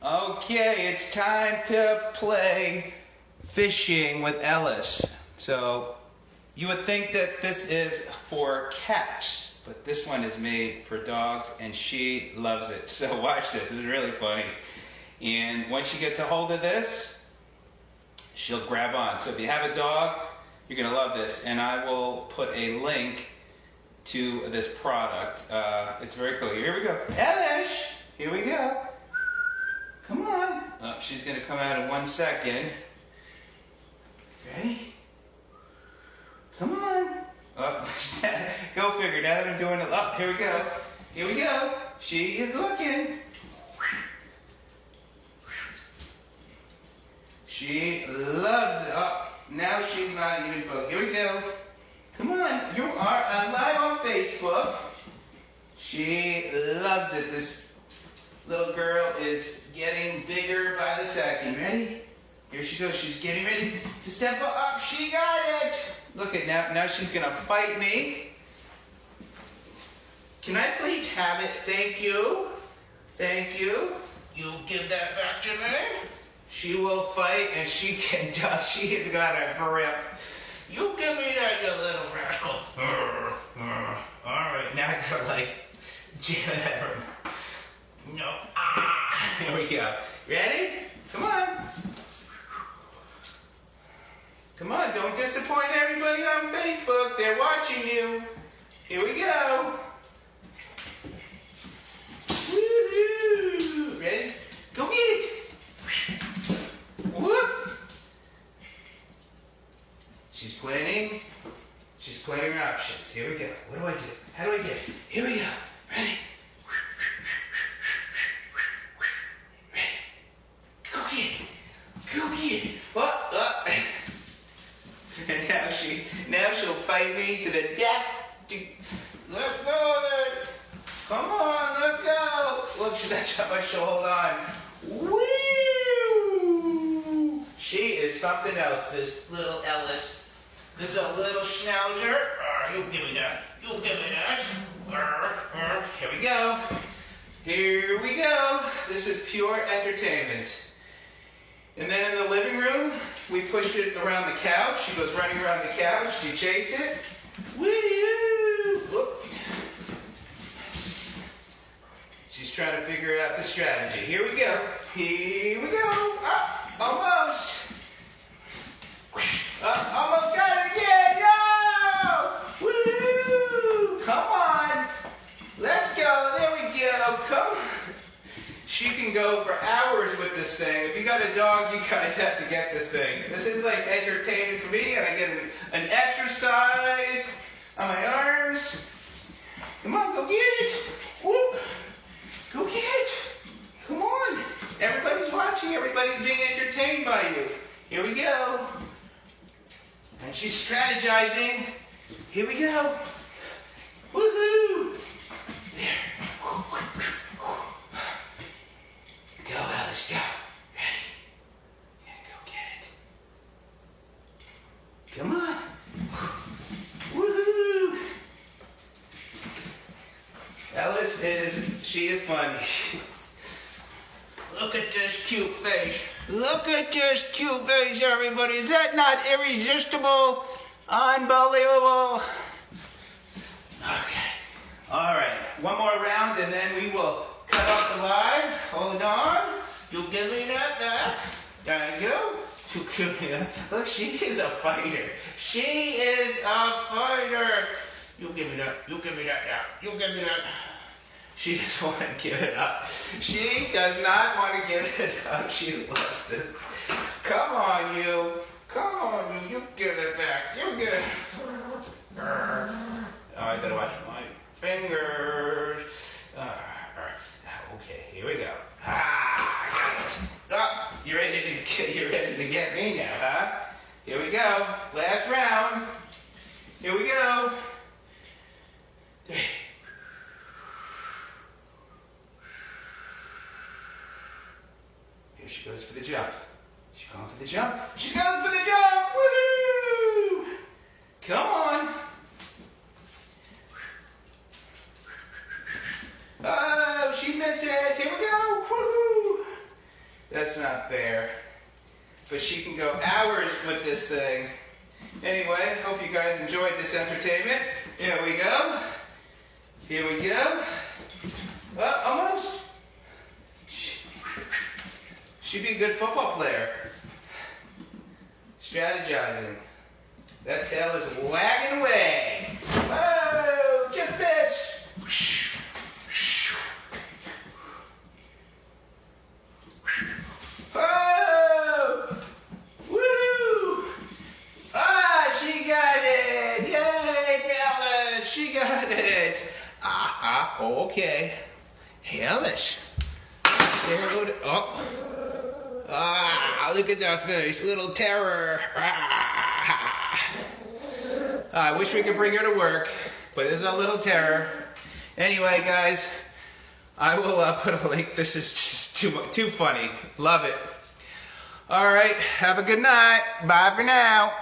Okay, it's time to play fishing with Ellis. So you would think that this is for cats, but this one is made for dogs and she loves it. So watch this, it's really funny. And once she gets a hold of this, she'll grab on. So if you have a dog, you're gonna love this. And I will put a link to this product. It's very cool. Here we go. Ellis, here we go. Come on. Oh, she's going to come out in 1 second. Ready? Come on. Oh, go figure. Now that I'm doing it. Oh, here we go. Here we go. She is looking. She loves it. Oh, now she's not even focused. Here we go. Come on. You are live on Facebook. She loves it. This little girl is getting bigger by the second. Ready? Here she goes. She's getting ready to step up. She got it. Look at now she's gonna fight me. Can I please have it? Thank you. Thank you. You give that back to me. She will fight and she can. She has got a grip. You give me that, you little rascal. All right, now I gotta jam it at her. No. Ah! Here we go. Ready? Come on. Come on, don't disappoint everybody on Facebook. They're watching you. Here we go. Woo-hoo. Ready? Go get it. Whoop. She's planning. She's playing her options. Here we go. What do I do? How do I get it? Here we go. Ready? And now she'll fight me to the death. Let go of it. Come on, let go. Look, that's how much she'll hold on. Woo! She is something else, this little Ellis. This is a little Schnauzer. You give me that. You give me that. Here we go. Here we go. This is pure entertainment. And then in the living room, we push it around the couch. She goes running around the couch. You chase it. Woo! Whoop. She's trying to figure out the strategy. Here we go. Here we go. Oh, almost. Almost got it again. Go! Woo! Come on. Let's go. There we go. Come on. She can go for hours with this thing. If you got a dog, you guys have to get this thing. This is like entertainment for me, and I get an exercise on my arms. Come on, go get it. Whoop. Go get it. Come on. Everybody's watching. Everybody's being entertained by you. Here we go. And she's strategizing. Here we go. Woohoo. There. Go, Ellis, go. Ready? You're gonna go get it. Come on. Woohoo! Ellis she is funny. Look at this cute face. Look at this cute face, everybody. Is that not irresistible? Unbelievable. Okay. All right. One more round and then we will cut off the line. Hold on. You give me that back. There you go. You give me that. Look, she is a fighter. She is a fighter. You give me that. You give me that. Yeah. You give me that. She doesn't want to give it up. She does not want to give it up. She loves this. Come on, you. Come on, you. You give it back. You give it. Oh, I gotta watch my fingers. All right. Okay, here we go. Ah, I got it. Oh, you're ready to get me now, huh? Here we go. Last round. Here we go. 3. Here she goes for the jump. She's going for the jump. She goes for the jump. Woohoo! Come on. Oh, she missed it. Here we go. Woohoo! that's not fair. But she can go hours with this thing. Anyway, hope you guys enjoyed this entertainment. Here we go. Here we go. Almost. She'd be a good football player. Strategizing. That tail is wagging away. Whoa! Just bitch! Whoa! Woo! Ah, she got it! Yay, Ellis! She got it! Okay. Ellis. Say hello to... look at that face. Little terror. I wish we could bring her to work, but there's a little terror. Anyway, guys, I will put a link. This is just too funny. Love it. All right, have a good night. Bye for now.